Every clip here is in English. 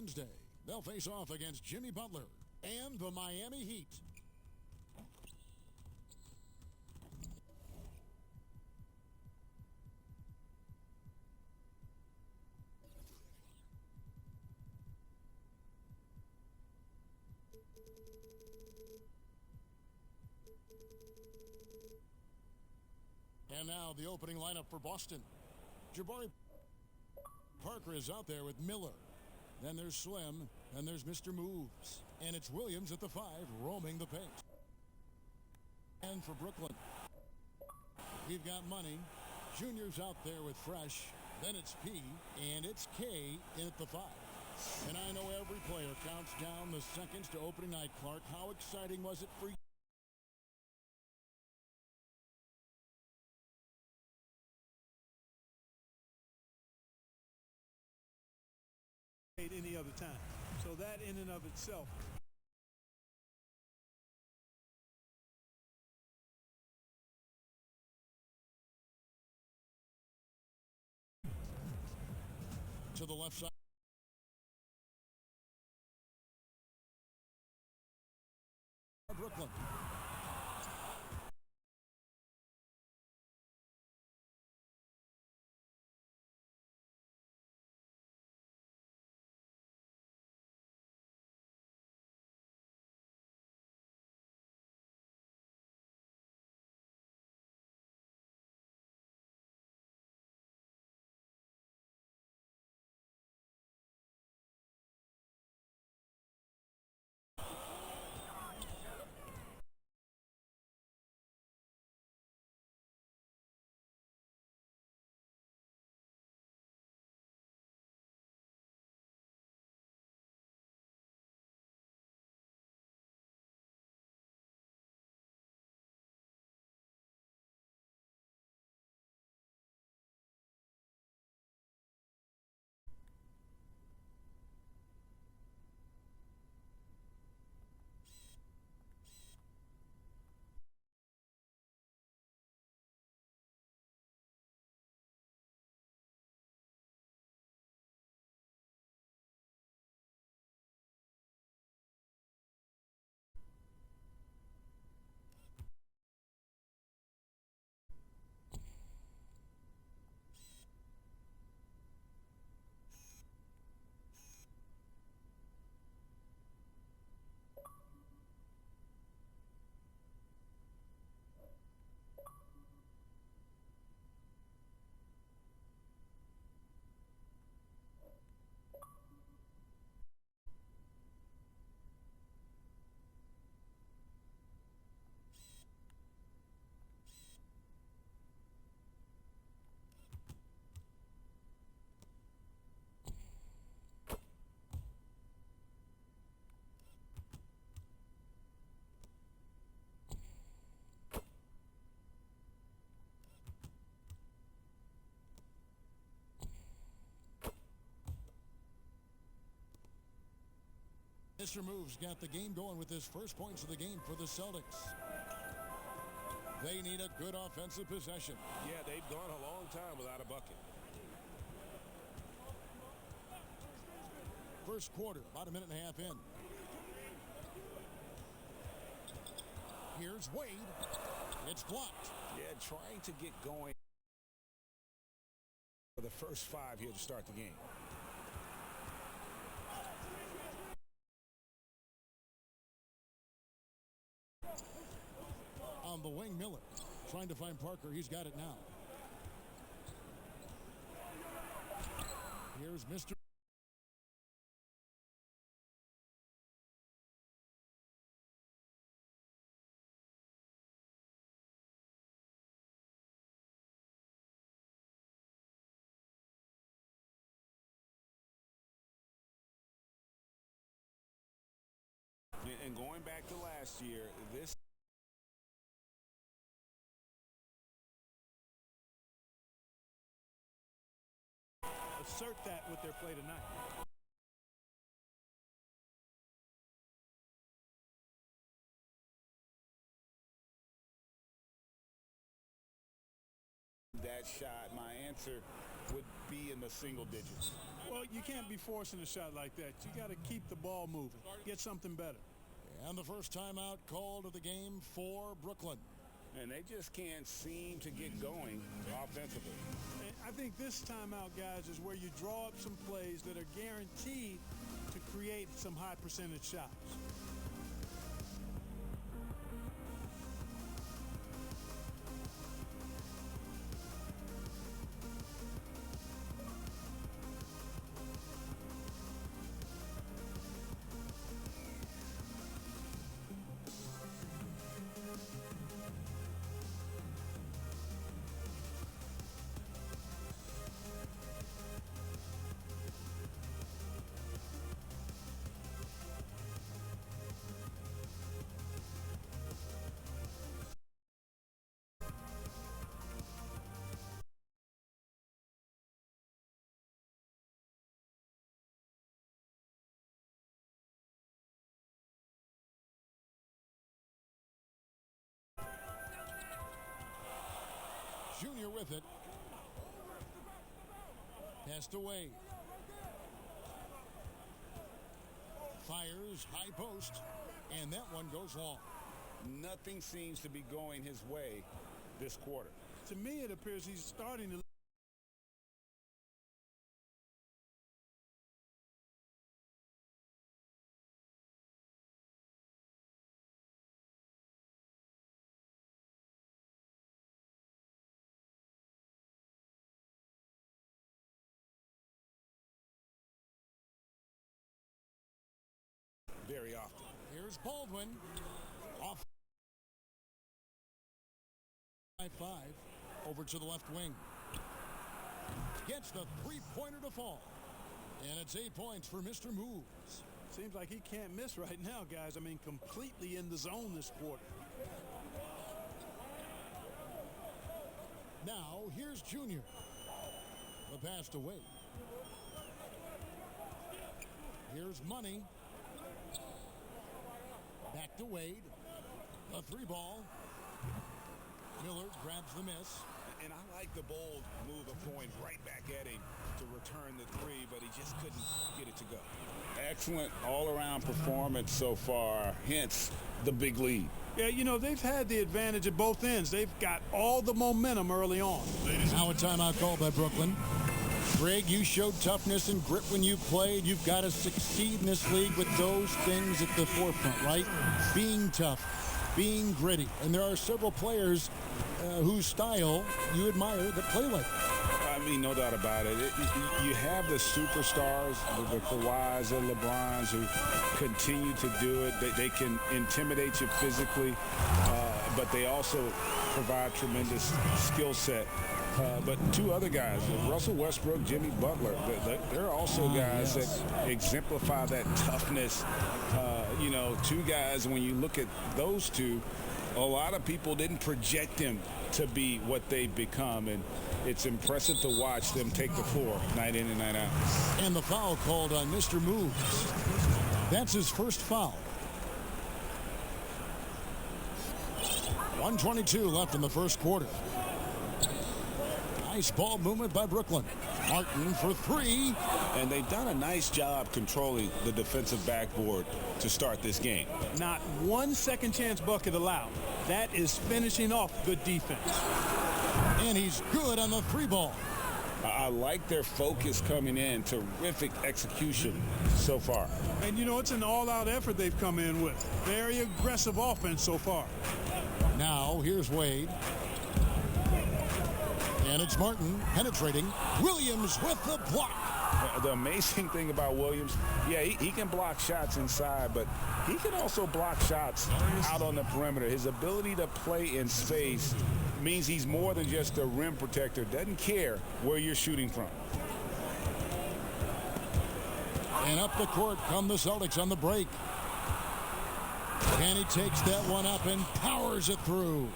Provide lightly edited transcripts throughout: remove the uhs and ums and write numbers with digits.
Wednesday, they'll face off against Jimmy Butler and the Miami Heat. And now the opening lineup for Boston. Jabari Parker is out there with Miller. Then there's Slim. Then there's Mr. Moves. And it's Williams at the 5 roaming the paint. And for Brooklyn, we've got Money. Junior's out there with Fresh. Then it's P. And it's K in at the 5. And I know every player counts down the seconds to opening night, Clark. How exciting was it for you? Any other time. So that in and of itself. To the left side. Brooklyn. Mr. Moves got the game going with his first points of the game for the Celtics. They need a good offensive possession. Yeah, they've gone a long time without a bucket. First quarter, about a minute and a half in. Here's Wade. It's blocked. Yeah, trying to get going for the first 5 here to start the game. On the wing, Miller trying to find Parker. He's got it now. Here's Mr. And going back to last year, this assert that with their play tonight. That shot, my answer would be in the single digits. Well, you can't be forcing a shot like that. You got to keep the ball moving. Get something better. And the first timeout called of the game for Brooklyn. And they just can't seem to get going offensively. And I think this timeout, guys, is where you draw up some plays that are guaranteed to create some high percentage shots. Junior with it. Passed away. Fires high post. And that one goes long. Nothing seems to be going his way this quarter. To me, it appears he's starting to very often. Here's Baldwin. Off. 5 over to the left wing. Gets the three-pointer to fall. And it's 8 points for Mr. Moves. seems like he can't miss right now, guys. I mean, completely in the zone this quarter. Now, here's Junior. The pass to Wade. Here's Money. Back to Wade. A three ball. Miller grabs the miss. And I like the bold move of going right back at him to return the three, but he just couldn't get it to go. Excellent all-around performance so far, hence the big lead. Yeah, you know, they've had the advantage at both ends. They've got all the momentum early on. Now a timeout called by Brooklyn. Greg, you showed toughness and grit when you played. You've got to succeed in this league with those things at the forefront, right? Being tough, being gritty. And there are several players whose style you admire that play like that. I mean, no doubt about it. You have the superstars, the Kawhis and LeBrons who continue to do it. They can intimidate you physically, but they also provide tremendous skill set. But two other guys, Russell Westbrook, Jimmy Butler, they're also guys that exemplify that toughness. You know, two guys, when you look at those two, a lot of people didn't project them to be what they've become, and it's impressive to watch them take the floor night in and night out. And the foul called on Mr. Moves. That's his first foul. 1:22 left in the first quarter. Nice ball movement by Brooklyn. Martin for three. And they've done a nice job controlling the defensive backboard to start this game. Not one second chance bucket allowed. That is finishing off good defense. And he's good on the three ball. I like their focus coming in. Terrific execution so far. And, you know, it's an all-out effort they've come in with. Very aggressive offense so far. Now, here's Wade. And it's Martin penetrating. Williams with the block. The amazing thing about Williams, yeah, he can block shots inside, but he can also block shots out on the perimeter. His ability to play in space means he's more than just a rim protector. Doesn't care where you're shooting from. And up the court come the Celtics on the break. And he takes that one up and powers it through.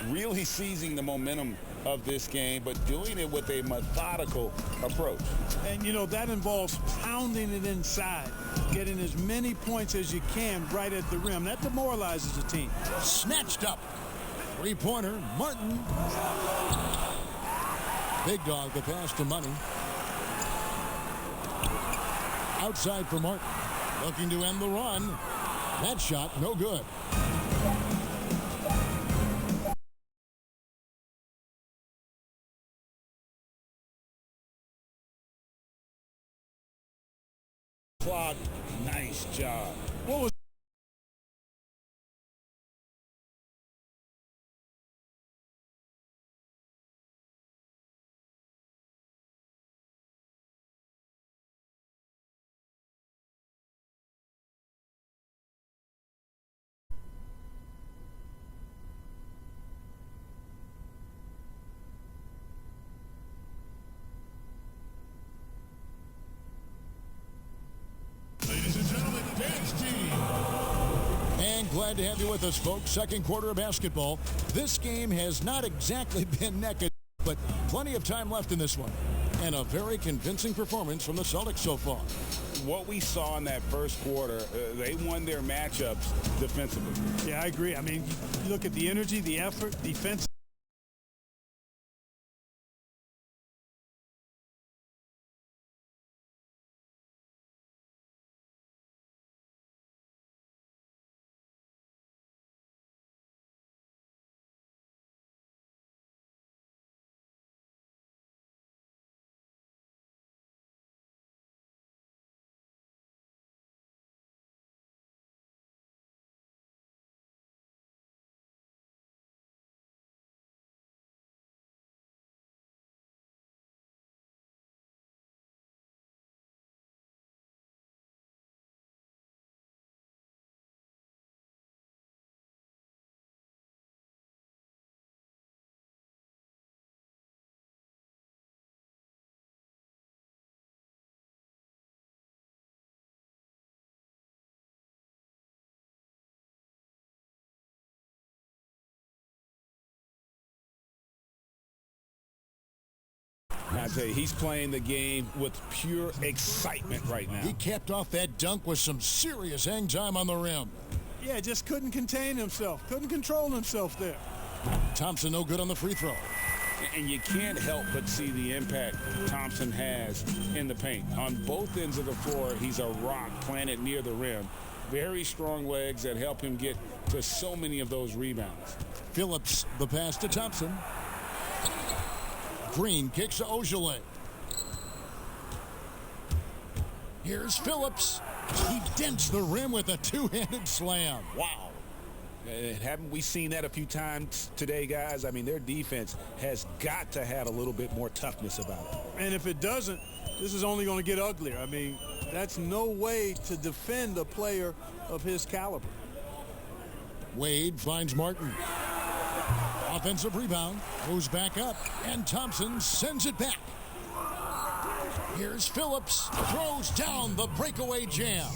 Really seizing the momentum of this game, but doing it with a methodical approach. And, you know, that involves pounding it inside, getting as many points as you can right at the rim. That demoralizes the team. Snatched up. Three-pointer, Martin. Big dog, the pass to Money. Outside for Martin. Looking to end the run. That shot, no good. Clock, nice job. What was Ladies and gentlemen, dance team. And glad to have you with us, folks. Second quarter of basketball. This game has not exactly been neck and neck, but plenty of time left in this one. And a very convincing performance from the Celtics so far. What we saw in that first quarter, they won their matchups defensively. Yeah, I agree. I mean, you look at the energy, the effort, defense. I tell you, he's playing the game with pure excitement right now. He capped off that dunk with some serious hang time on the rim. Yeah, just couldn't contain himself. Couldn't control himself there. Thompson no good on the free throw. And you can't help but see the impact Thompson has in the paint. On both ends of the floor, he's a rock planted near the rim. Very strong legs that help him get to so many of those rebounds. Phillips, the pass to Thompson. Green kicks to Ojale. Here's Phillips. He dents the rim with a two-handed slam. Wow. Haven't we seen that a few times today, guys? I mean, their defense has got to have a little bit more toughness about it. And if it doesn't, this is only going to get uglier. I mean, that's no way to defend a player of his caliber. Wade finds Martin. Offensive rebound, goes back up, and Thompson sends it back. Here's Phillips, throws down the breakaway jam.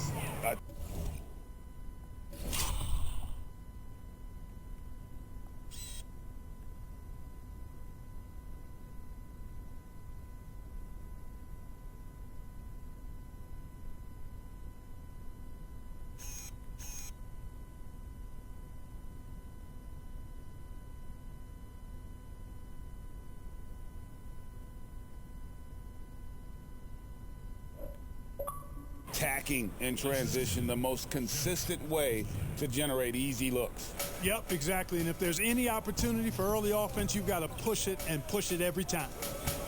Attacking in transition, the most consistent way to generate easy looks. Yep, exactly. And if there's any opportunity for early offense, you've got to push it and push it every time.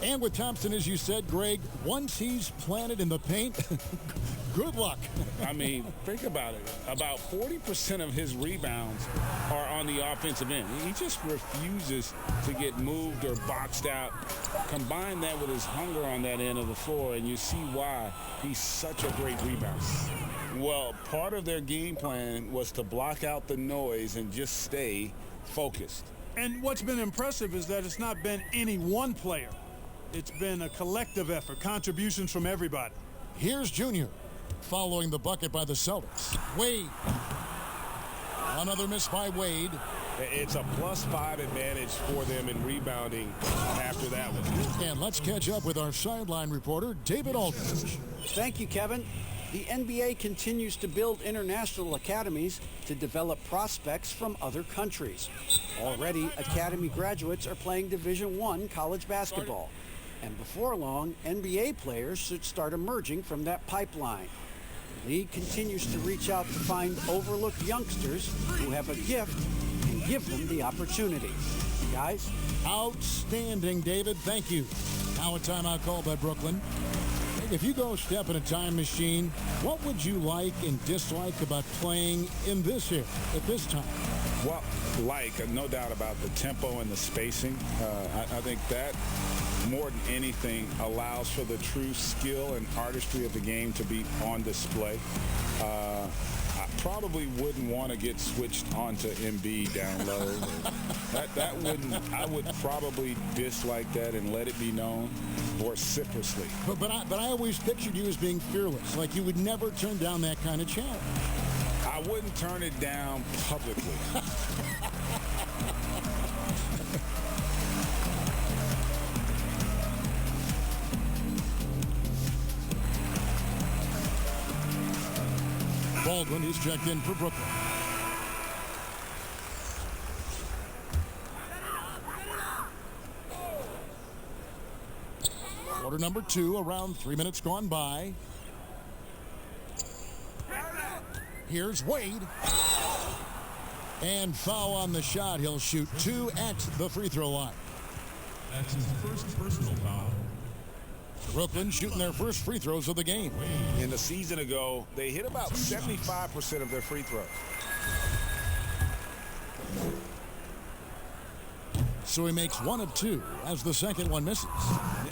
And with Thompson, as you said, Greg, once he's planted in the paint, good luck. I mean, think about it. About 40% of his rebounds are on the offensive end. He just refuses to get moved or boxed out. Combine that with his hunger on that end of the floor, and you see why he's such a great rebounder. Well, part of their game plan was to block out the noise and just stay focused. And what's been impressive is that it's not been any one player. It's been a collective effort, contributions from everybody. Here's Junior, following the bucket by the Celtics. Wade. Another miss by Wade. It's a +5 advantage for them in rebounding after that one. And let's catch up with our sideline reporter, David Aldridge. Thank you, Kevin. The NBA continues to build international academies to develop prospects from other countries. Already, academy graduates are playing Division I college basketball. And before long, NBA players should start emerging from that pipeline. The league continues to reach out to find overlooked youngsters who have a gift and give them the opportunity. Guys? Outstanding, David. Thank you. Now a timeout call by Brooklyn. If you go step in a time machine, what would you like and dislike about playing in this here at this time? Well, no doubt about the tempo and the spacing. I think that more than anything allows for the true skill and artistry of the game to be on display. I probably wouldn't want to get switched onto MB down low. I would probably dislike that and let it be known vociferously. But I always pictured you as being fearless, like you would never turn down that kind of challenge. I wouldn't turn it down publicly. Baldwin is checked in for Brooklyn. Quarter number 2, around 3 minutes gone by. Here's Wade. And foul on the shot. He'll shoot 2 at the free throw line. That's his first personal foul. Brooklyn shooting their first free throws of the game. In the season ago, they hit about 75% of their free throws. So he makes 1 of 2 as the second one misses.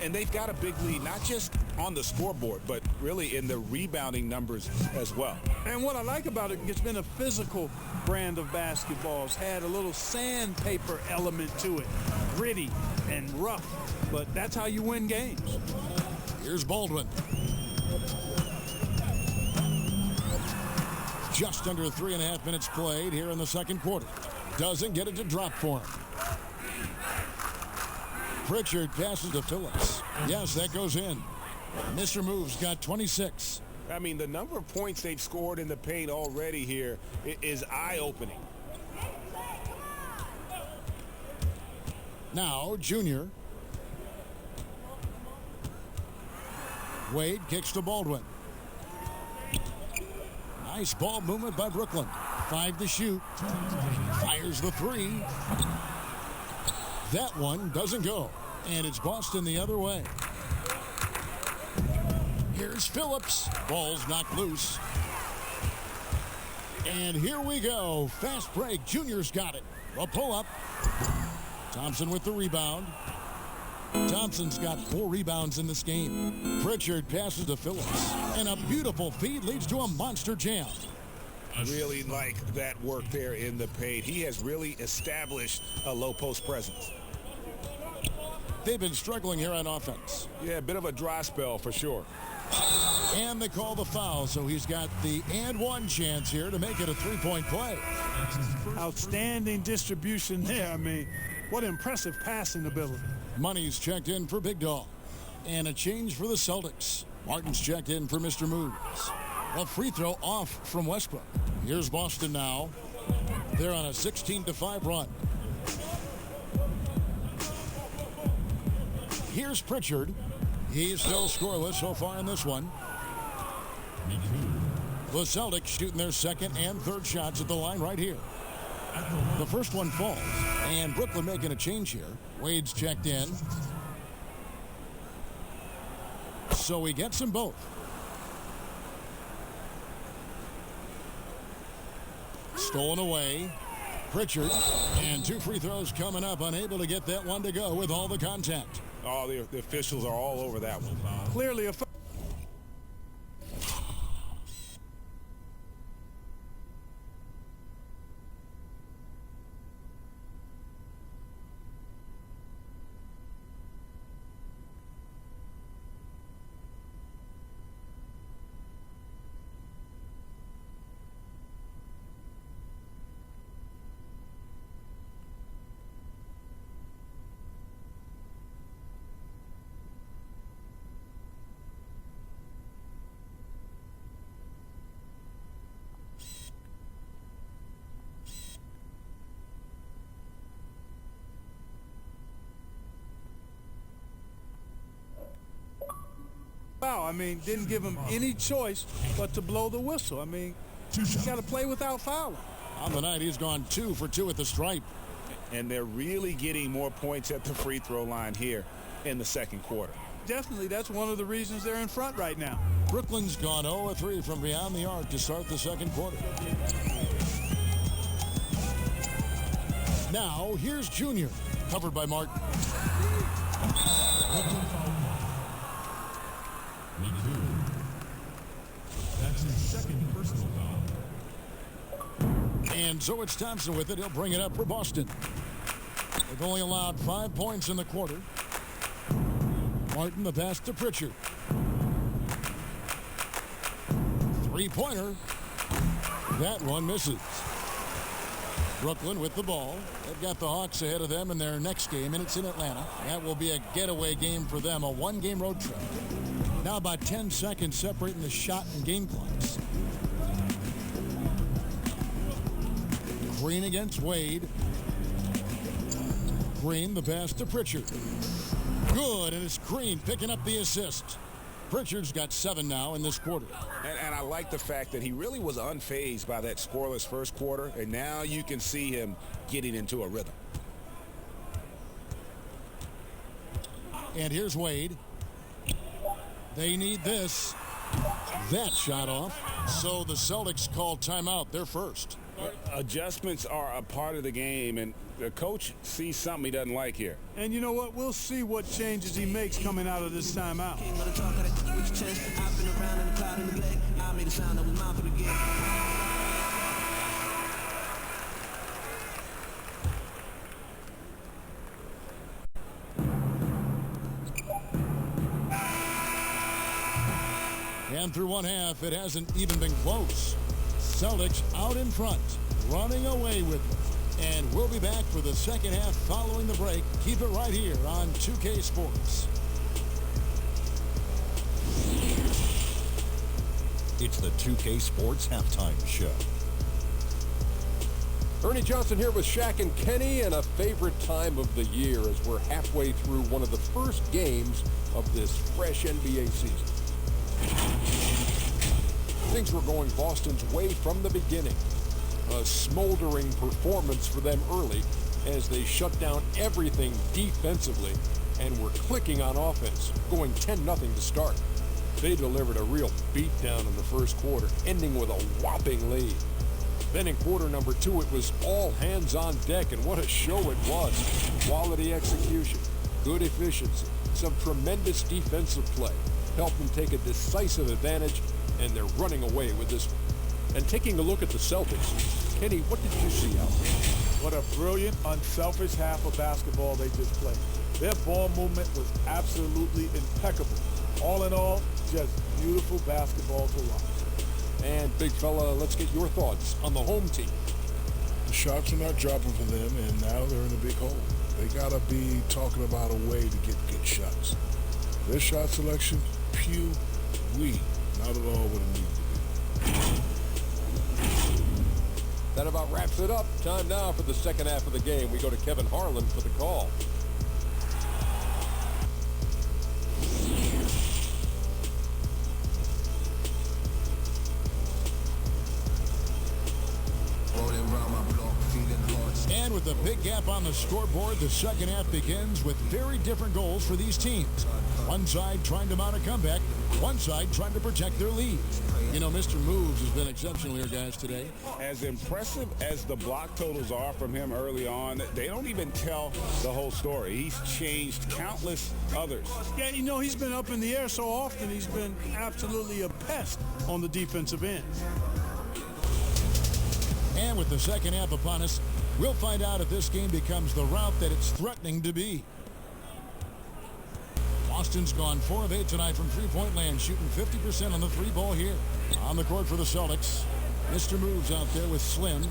And they've got a big lead, not just on the scoreboard, but really in the rebounding numbers as well. And what I like about it, it's been a physical brand of basketball. It's had a little sandpaper element to it. Gritty and rough, but that's how you win games. Here's Baldwin. Just under 3.5 minutes played here in the second quarter. Doesn't get it to drop for him. Pritchard passes to Phillips. Yes, that goes in. Mr. Moves got 26. I mean, the number of points they've scored in the paint already here is eye-opening. Now, Junior. Wade kicks to Baldwin. Nice ball movement by Brooklyn. 5 to shoot. Fires the 3. That one doesn't go. And it's Boston the other way. Here's Phillips. Ball's knocked loose. And here we go. Fast break. Junior's got it. A pull-up. Thompson with the rebound. Thompson's got 4 rebounds in this game. Pritchard passes to Phillips. And a beautiful feed leads to a monster jam. Really like that work there in the paint. He has really established a low post presence. They've been struggling here on offense. Yeah, a bit of a dry spell for sure. And they call the foul, so he's got the and one chance here to make it a 3-point play. Outstanding distribution there. I mean, what impressive passing ability. Money's checked in for Big Dog. And a change for the Celtics. Martin's checked in for Mr. Moves. A free throw off from Westbrook. Here's Boston now. They're on a 16-5 run. Here's Pritchard. He's still scoreless so far in this one. The Celtics shooting their second and third shots at the line right here. The first one falls. And Brooklyn making a change here. Wade's checked in. So he gets them both. Stolen away. Pritchard. And 2 free throws coming up. Unable to get that one to go with all the contact. Oh, the officials are all over that one. Clearly a I mean, didn't give him any choice but to blow the whistle. I mean, you got to play without fouling. On the night, he's gone 2 for 2 at the stripe. And they're really getting more points at the free throw line here in the second quarter. Definitely, that's one of the reasons they're in front right now. Brooklyn's gone 0 of 3 from beyond the arc to start the second quarter. Now, here's Junior, covered by Martin. That's his second personal foul. And so it's Thompson with it. He'll bring it up for Boston. They've only allowed 5 points in the quarter. Martin, the pass to Pritchard. Three-pointer. That one misses. Brooklyn with the ball. They've got the Hawks ahead of them in their next game, and it's in Atlanta. That will be a getaway game for them, a one-game road trip. Now about 10 seconds separating the shot and game clocks. Green against Wade. Green, the pass to Pritchard. Good, and it's Green picking up the assist. Pritchard's got 7 now in this quarter. And I like the fact that he really was unfazed by that scoreless first quarter, and now you can see him getting into a rhythm. And here's Wade. They need this. That shot off. So the Celtics call timeout. They're first. Adjustments are a part of the game, and the coach sees something he doesn't like here. And you know what? We'll see what changes he makes coming out of this timeout. And through one half, it hasn't even been close. Celtics out in front, running away with it. And we'll be back for the second half following the break. Keep it right here on 2K Sports. It's the 2K Sports Halftime Show. Ernie Johnson here with Shaq and Kenny, and a favorite time of the year as we're halfway through one of the first games of this fresh NBA season. Things were going Boston's way from the beginning. A smoldering performance for them early as they shut down everything defensively and were clicking on offense, going 10-0 to start. They delivered a real beatdown in the first quarter, ending with a whopping lead. Then in quarter number 2, it was all hands on deck, and what a show it was. Quality execution, good efficiency, some tremendous defensive play helped them take a decisive advantage, and they're running away with this one. And taking a look at the Celtics, Kenny, what did you see out there? What a brilliant, unselfish half of basketball they just played. Their ball movement was absolutely impeccable. All in all, just beautiful basketball to watch. And big fella, let's get your thoughts on the home team. The shots are not dropping for them, and now they're in a big hole. They got to be talking about a way to get good shots. Their shot selection, not at all what it needs to be. That about wraps it up. Time now for the second half of the game. We go to Kevin Harlan for the call. And with a big gap on the scoreboard, the second half begins with very different goals for these teams. One side trying to mount a comeback, one side trying to protect their lead. You know, Mr. Moves has been exceptional here, guys, today. As impressive as the block totals are from him early on, they don't even tell the whole story. He's changed countless others. Yeah, you know, he's been up in the air so often, he's been absolutely a pest on the defensive end. And with the second half upon us, we'll find out if this game becomes the route that it's threatening to be. Boston's gone 4 of 8 tonight from three-point land, shooting 50% on the three ball here. On the court for the Celtics, Mr. Moves out there with Slim.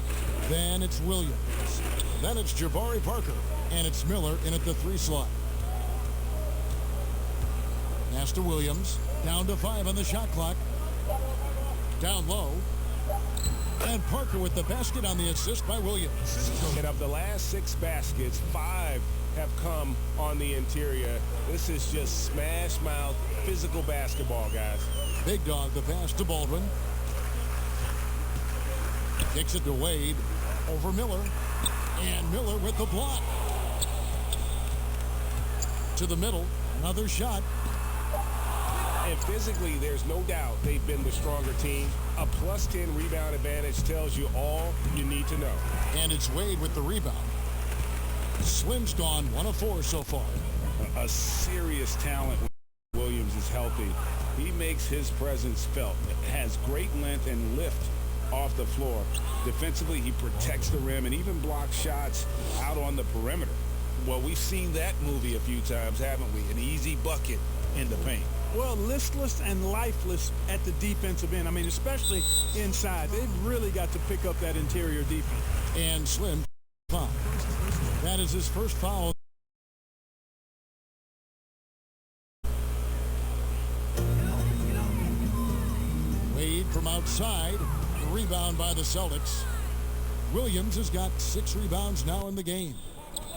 Then it's Williams. Then it's Jabari Parker. And it's Miller in at the 3 slot. Pass to Williams. Down to 5 on the shot clock. Down low. And Parker with the basket on the assist by Williams. And of the last 6 baskets, 5 have come on the interior. This is just smash mouth physical basketball, guys. Big Dog the pass to Baldwin. Kicks it to Wade. Over Miller. And Miller with the block. To the middle. Another shot. And physically, there's no doubt they've been the stronger team. A +10 rebound advantage tells you all you need to know. And it's Wade with the rebound. Slim's gone 1 of 4 so far. A serious talent when Williams is healthy. He makes his presence felt. Has great length and lift off the floor. Defensively, he protects the rim and even blocks shots out on the perimeter. Well, we've seen that movie a few times, haven't we? An easy bucket in the paint. Well, listless and lifeless at the defensive end. I mean, especially inside. They've really got to pick up that interior defense. And Slim foul. That is his first foul. Wade from outside. Rebound by the Celtics. Williams has got 6 rebounds now in the game.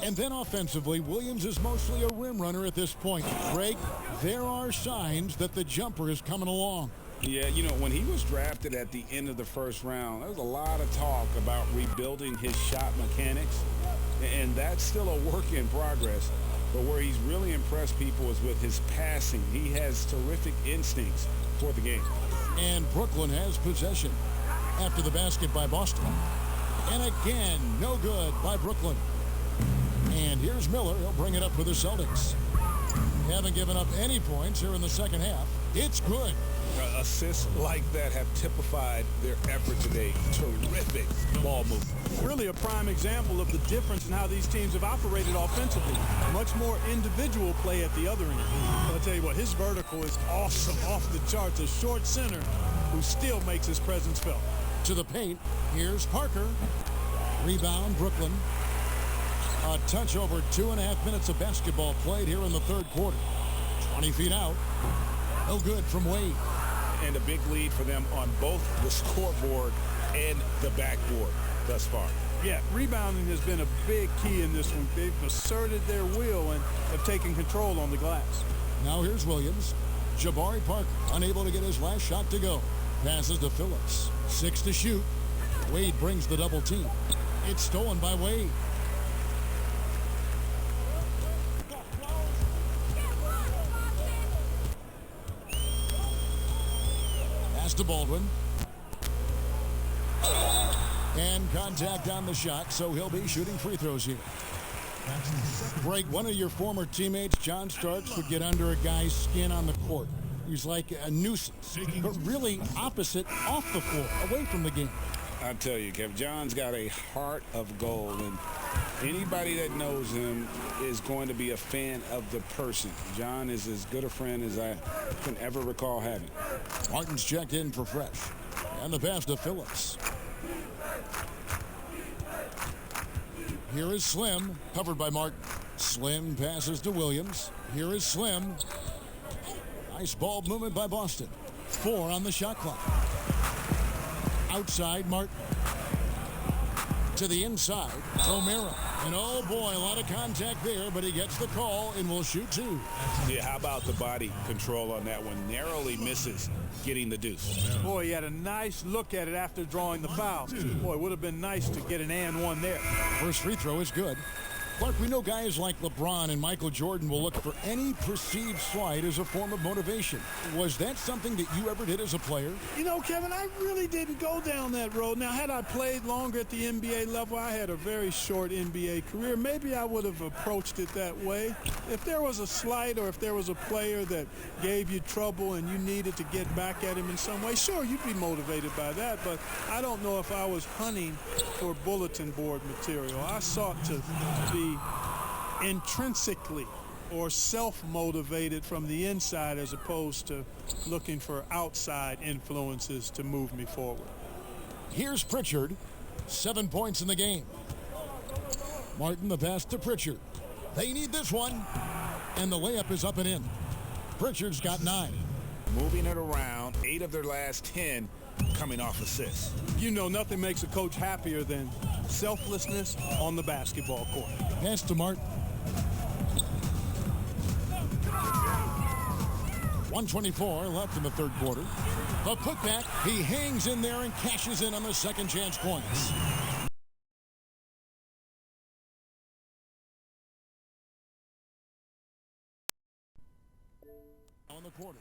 And then offensively, Williams is mostly a rim runner at this point. Greg, there are signs that the jumper is coming along. Yeah, you know, when he was drafted at the end of the first round, there was a lot of talk about rebuilding his shot mechanics. And that's still a work in progress. But where he's really impressed people is with his passing. He has terrific instincts for the game. And Brooklyn has possession after the basket by Boston. And again, no good by Brooklyn. And here's Miller. He'll bring it up for the Celtics. They haven't given up any points here in the second half. It's good. Assists like that have typified their effort today. Terrific ball movement. Really a prime example of the difference in how these teams have operated offensively. Much more individual play at the other end. But I'll tell you what, his vertical is awesome, off the charts. A short center who still makes his presence felt. To the paint. Here's Parker. Rebound, Brooklyn. A touch over 2.5 minutes of basketball played here in the third quarter. 20 feet out. No good from Wade. And a big lead for them on both the scoreboard and the backboard thus far. Yeah, rebounding has been a big key in this one. They've asserted their will and have taken control on the glass. Now here's Williams. Jabari Parker unable to get his last shot to go. Passes to Phillips. 6 to shoot. Wade brings the double team. It's stolen by Wade. Pass to Baldwin. And contact on the shot, so he'll be shooting free throws here. Greg, one of your former teammates, John Starks, would get under a guy's skin on the court. He's like a nuisance, but really opposite off the floor, away from the game. I tell you, Kev, John's got a heart of gold, and anybody that knows him is going to be a fan of the person. John is as good a friend as I can ever recall having. Martin's checked in for fresh. And the pass to Phillips. Here is Slim, covered by Martin. Slim passes to Williams. Here is Slim. Nice ball movement by Boston. 4 on the shot clock. Outside, Martin. To the inside, O'Mara. And oh boy, a lot of contact there, but he gets the call and will shoot 2. Yeah, how about the body control on that one? Narrowly misses getting the deuce. Boy, he had a nice look at it after drawing the foul. Boy, it would have been nice to get an and one there. First free throw is good. Clark, we know guys like LeBron and Michael Jordan will look for any perceived slight as a form of motivation. Was that something that you ever did as a player? You know, Kevin, I really didn't go down that road. Now, had I played longer at the NBA level, I had a very short NBA career, maybe I would have approached it that way. If there was a slight or if there was a player that gave you trouble and you needed to get back at him in some way, sure, you'd be motivated by that, but I don't know if I was hunting for bulletin board material. I sought to be intrinsically or self-motivated from the inside as opposed to looking for outside influences to move me forward. Here's Pritchard. 7 points in the game. Martin the pass to Pritchard. They need this one. And the layup is up and in. Pritchard's got 9. Moving it around, 8 of their last 10 coming off assists. You know, nothing makes a coach happier than selflessness on the basketball court. Pass to Martin. 1:24 left in the third quarter. The putback, he hangs in there and cashes in on the second chance points. On the quarter.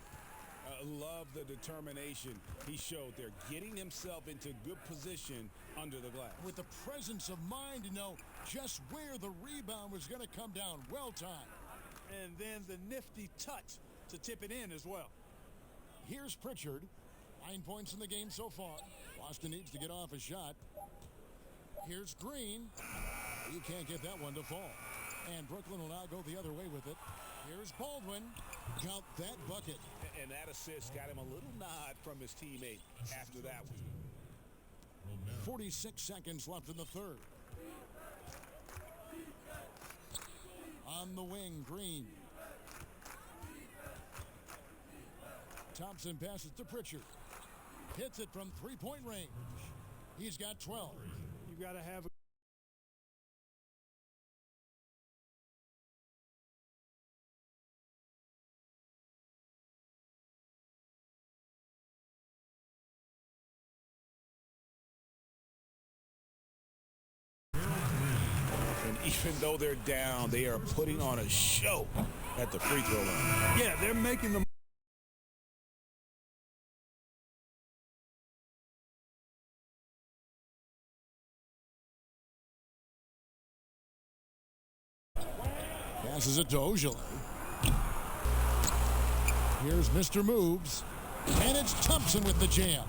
Love the determination he showed there, getting himself into good position under the glass. With the presence of mind to know just where the rebound was going to come down. Well timed. And then the nifty touch to tip it in as well. Here's Pritchard. 9 points in the game so far. Boston needs to get off a shot. Here's Green. You can't get that one to fall. And Brooklyn will now go the other way with it. Here's Baldwin. Count that bucket. And that assist got him a little nod from his teammate after that one. 46 seconds left in the third. On the wing, Green. Thompson passes to Pritchard. Hits it from three-point range. He's got 12. You got to have a Even though they're down, they are putting on a show at the free throw line. Yeah, they're making the passes it to Ojale. Here's Mr. Moves. And it's Thompson with the jam.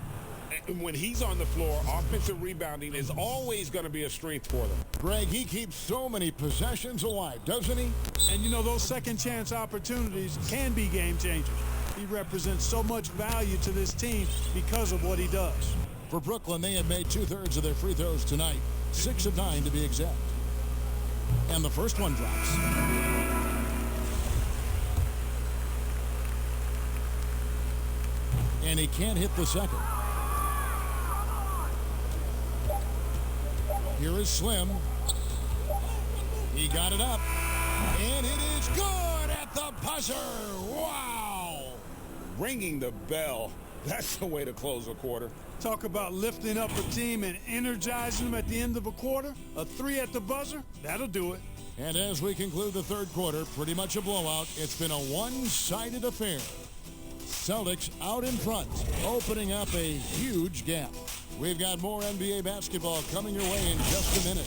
When he's on the floor, offensive rebounding is always going to be a strength for them. Greg, he keeps so many possessions alive, doesn't he? And you know, those second chance opportunities can be game changers. He represents so much value to this team because of what he does. For Brooklyn, they have made 2/3 of their free throws tonight. 6 of 9 to be exact. And the first one drops. And he can't hit the second. Here is Slim. He got it up. And it is good at the buzzer. Wow. Ringing the bell. That's the way to close a quarter. Talk about lifting up a team and energizing them at the end of a quarter. A 3 at the buzzer, that'll do it. And as we conclude the third quarter, pretty much a blowout. It's been a one-sided affair. Celtics out in front, opening up a huge gap. We've got more NBA basketball coming your way in just a minute.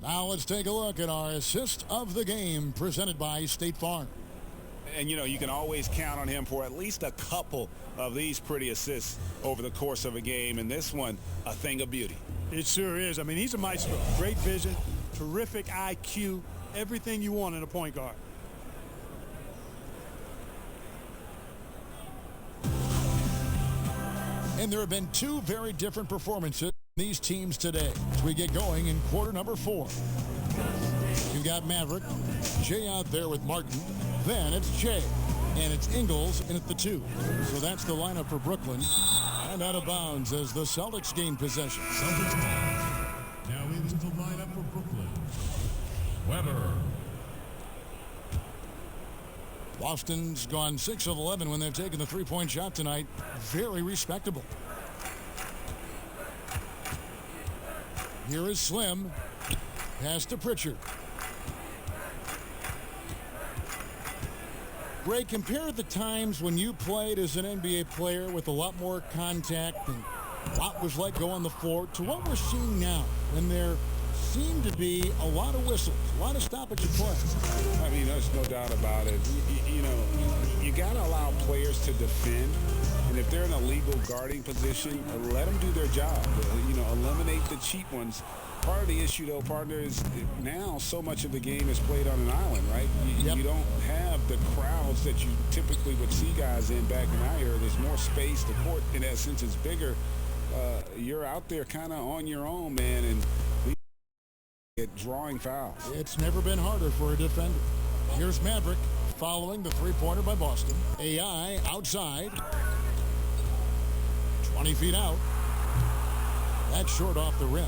Now let's take a look at our assist of the game presented by State Farm. And, you know, you can always count on him for at least a couple of these pretty assists over the course of a game. And this one, a thing of beauty. It sure is. I mean, he's a maestro. Great vision, terrific IQ, everything you want in a point guard. And there have been two very different performances in these teams today as we get going in quarter number 4. You've got Maverick, Jay out there with Martin. Then it's Jay, and it's Ingles in at the 2. So that's the lineup for Brooklyn. And out of bounds as the Celtics gain possession. Celtics ball. Now into the lineup for Brooklyn. Weber. Boston's gone 6 of 11 when they've taken the three-point shot tonight. Very respectable. Here is Slim. Pass to Pritchard. Ray, compare the times when you played as an NBA player with a lot more contact and what was like go on the floor to what we're seeing now when there seem to be a lot of whistles, a lot of stoppage at play. I mean, there's no doubt about it. You know, you got to allow players to defend. And if they're in a legal guarding position, let them do their job. You know, eliminate the cheap ones. Part of the issue, though, partner, is now so much of the game is played on an island, right? You don't have the crowds that you typically would see guys in back in our era. There's more space. The court, in essence, is bigger. you're out there kind of on your own, man, and at drawing fouls. It's never been harder for a defender. Here's Maverick following the three-pointer by Boston. AI outside. 20 feet out. That's short off the rim.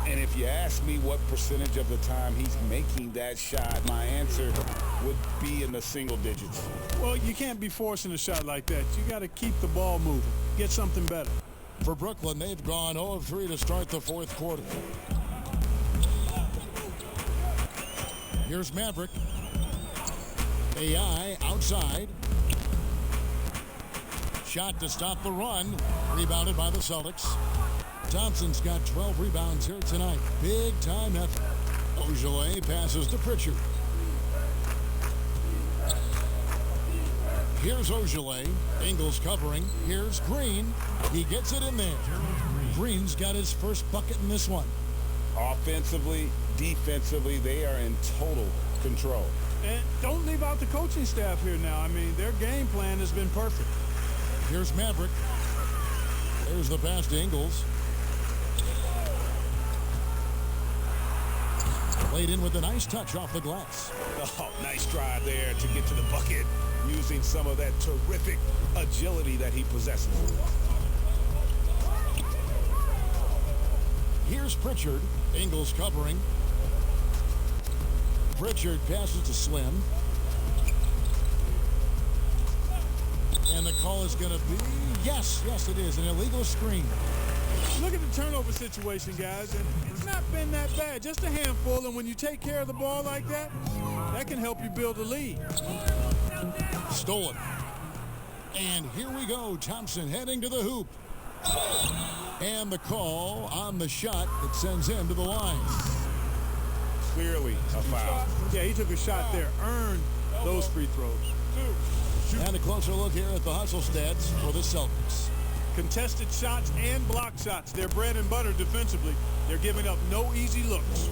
And if you ask me what percentage of the time he's making that shot, my answer would be in the single digits. Well, you can't be forcing a shot like that. You got to keep the ball moving. Get something better. For Brooklyn, they've gone 0 of 3 to start the fourth quarter. Here's Maverick. AI outside. Shot to stop the run. Rebounded by the Celtics. Thompson's got 12 rebounds here tonight. Big time effort. Ogilvy passes to Pritchard. Here's Ogilvy. Ingles covering. Here's Green. He gets it in there. Green's got his first bucket in this one. Offensively, defensively, they are in total control. And don't leave out the coaching staff here now. I mean, their game plan has been perfect. Here's Maverick. There's the pass to Ingles. Played in with a nice touch off the glass. Oh, nice drive there to get to the bucket using some of that terrific agility that he possesses. Here's Pritchard. Ingles covering. Pritchard passes to Slim. And the call is going to be, yes, it is, an illegal screen. Look at the turnover situation, guys. And it's not been that bad, just a handful. And when you take care of the ball like that, that can help you build a lead. Stolen. And here we go. Thompson heading to the hoop. And the call on the shot that sends him to the line. Clearly a foul. Yeah, he took a shot there, earned those free throws. And a closer look here at the hustle stats for the Celtics. Contested shots and block shots. They're bread and butter defensively. They're giving up no easy looks.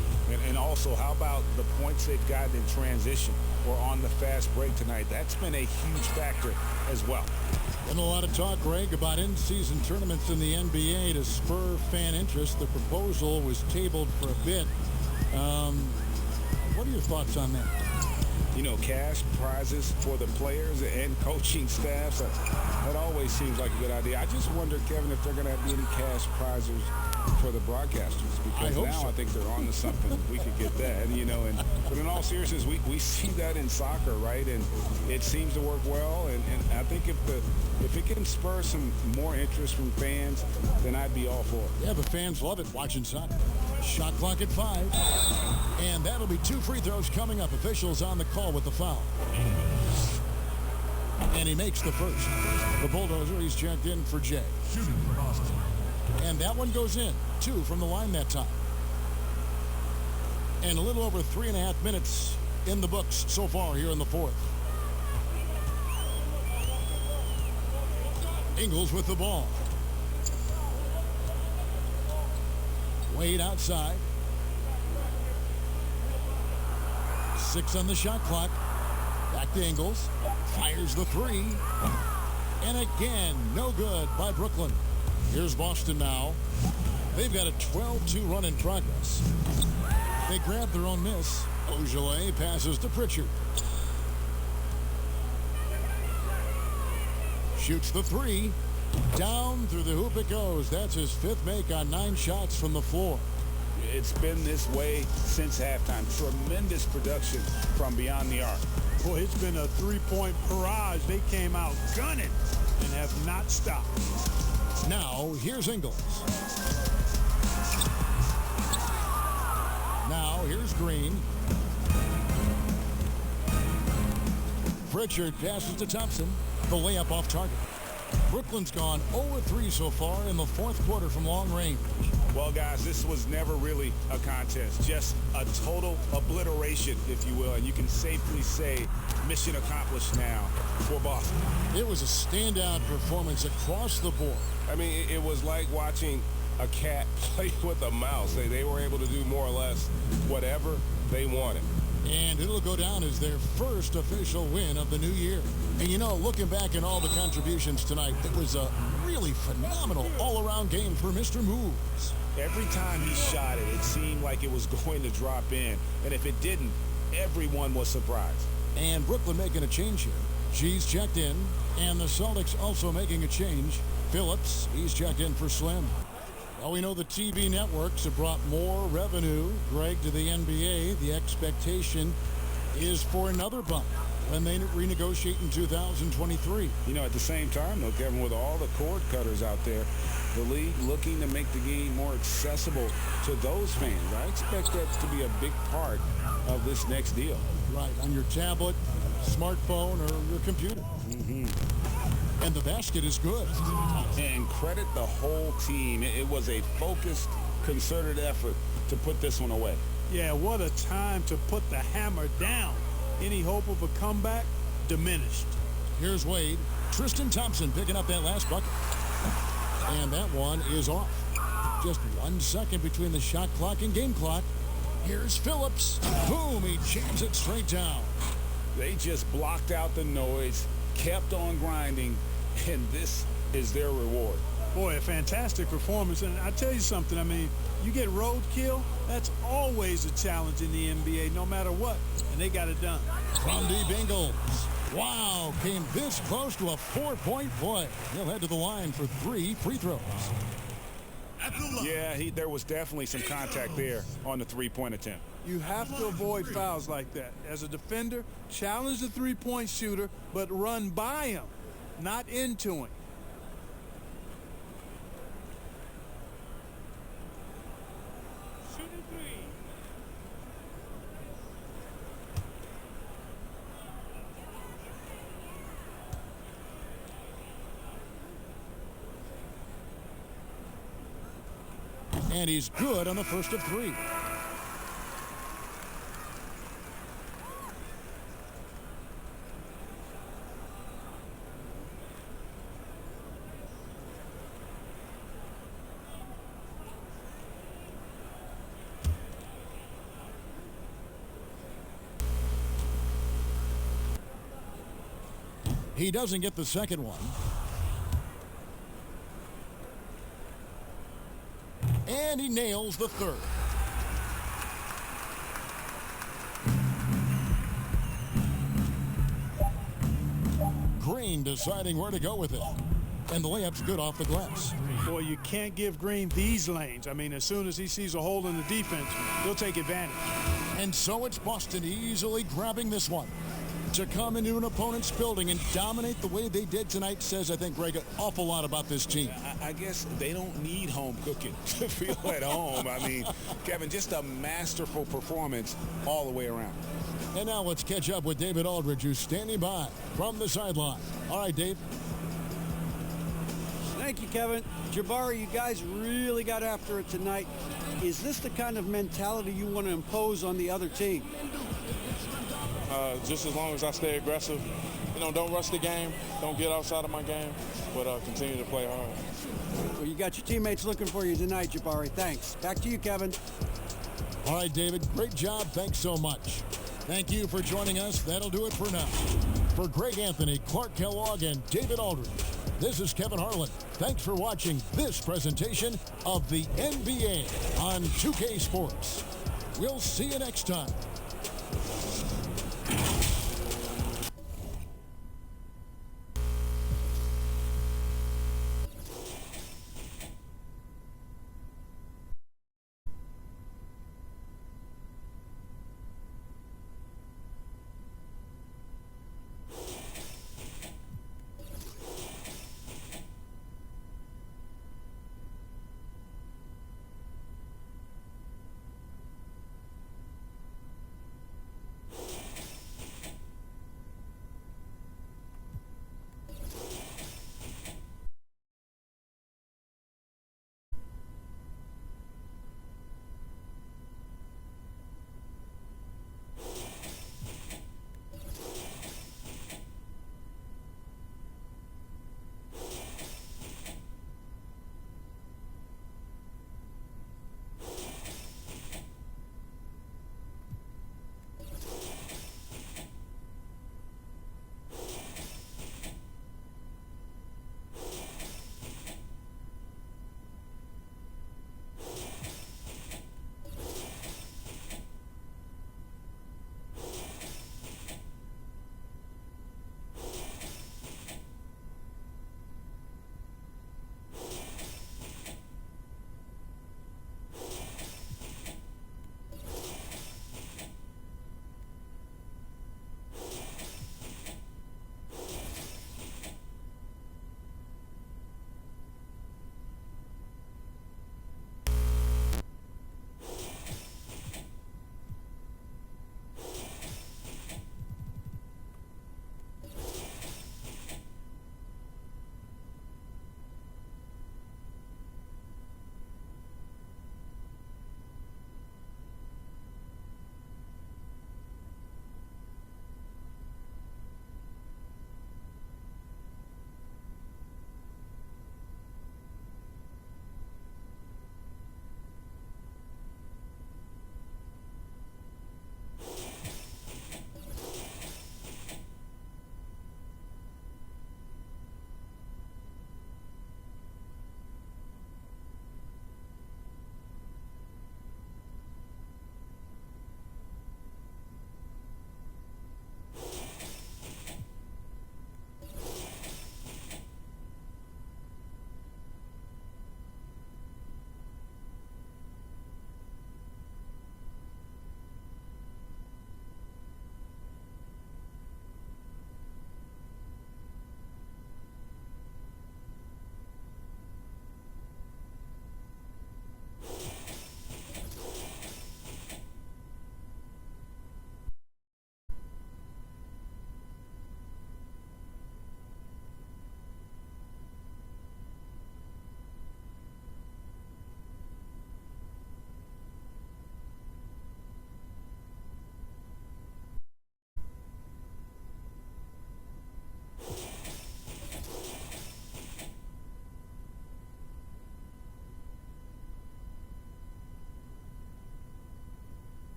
And also, how about the points they've gotten in transition or on the fast break tonight? That's been a huge factor as well. And a lot of talk, Greg, about in-season tournaments in the NBA to spur fan interest. The proposal was tabled for a bit. What are your thoughts on that? You know, cash prizes for the players and coaching staffs. That always seems like a good idea. I just wonder, Kevin, if they're going to be any cash prizes for the broadcasters, because I think they're on to something. We could get that, but in all seriousness, we see that in soccer, right? And it seems to work well. And I think if it can spur some more interest from fans, then I'd be all for it. Yeah, the fans love it watching soccer. Shot clock at 5. And that'll be 2 free throws coming up. Officials on the call with the foul. And he makes the first. The Bulldozer, he's checked in for Jay. Shooting for Boston. And that one goes in. 2 from the line that time. And a little over 3.5 minutes in the books so far here in the fourth. Ingles with the ball. Wade outside. 6 on the shot clock. Back to Ingles. Fires the 3. And again, no good by Brooklyn. Here's Boston now. They've got a 12-2 run in progress. They grab their own miss. Ogilvy passes to Pritchard. Shoots the 3. Down through the hoop it goes. That's his 5th make on 9 shots from the floor. It's been this way since halftime. Tremendous production from beyond the arc. Boy, it's been a 3-point barrage. They came out gunning and have not stopped. Now, here's Ingles. Now, here's Green. Pritchard passes to Thompson. The layup off target. Brooklyn's gone 0-3 so far in the fourth quarter from long range. Well, guys, this was never really a contest. Just a total obliteration, if you will. And you can safely say mission accomplished now for Boston. It was a standout performance across the board. I mean, it was like watching a cat play with a mouse. They were able to do more or less whatever they wanted. And it'll go down as their first official win of the new year. And you know, looking back at all the contributions tonight, it was a really phenomenal all-around game for Mr. Moves. Every time he shot it, it seemed like it was going to drop in. And if it didn't, everyone was surprised. And Brooklyn making a change here. She's checked in, and the Celtics also making a change. Phillips, he's checked in for Slim. Well, we know the TV networks have brought more revenue, Greg, to the NBA. The expectation is for another bump when they renegotiate in 2023. You know, at the same time, though, Kevin, with all the cord cutters out there, the league looking to make the game more accessible to those fans. I expect that to be a big part of this next deal. Right, on your tablet, smartphone, or your computer. And the basket is good. And credit the whole team. It was a focused, concerted effort to put this one away. Yeah, what a time to put the hammer down. Any hope of a comeback diminished. Here's Wade. Tristan Thompson picking up that last bucket. And that one is off. Just 1 second between the shot clock and game clock. Here's Phillips. Boom, he jams it straight down. They just blocked out the noise, kept on grinding, and this is their reward. Boy, a fantastic performance. And I tell you something, I mean, you get roadkill, that's always a challenge in the NBA, no matter what. And they got it done. From the Bengals. Wow, came this close to a 4-point play. He'll head to the line for 3 free throws. Yeah, there was definitely some contact there on the three-point attempt. You have to avoid fouls like that. As a defender, challenge the three-point shooter, but run by him, not into him. And he's good on the first of 3. He doesn't get the second one. And he nails the third. Green deciding where to go with it. And the layup's good off the glass. Boy, you can't give Green these lanes. I mean, as soon as he sees a hole in the defense, he'll take advantage. And so it's Boston easily grabbing this one. To come into an opponent's building and dominate the way they did tonight says, I think, Greg, an awful lot about this team. I guess they don't need home cooking to feel at home. I mean, Kevin, just a masterful performance all the way around. And now let's catch up with David Aldridge, who's standing by from the sideline. All right, Dave. Thank you, Kevin. Jabari, you guys really got after it tonight. Is this the kind of mentality you want to impose on the other team? Just as long as I stay aggressive, don't rush the game, don't get outside of my game, but continue to play hard. Well, you got your teammates looking for you tonight, Jabari. Thanks. Back to you, Kevin. All right, David, great job. Thanks so much. Thank you for joining us. That'll do it for now. For Greg Anthony, Clark Kellogg, and David Aldridge, this is Kevin Harlan. Thanks for watching this presentation of the NBA on 2K Sports. We'll see you next time.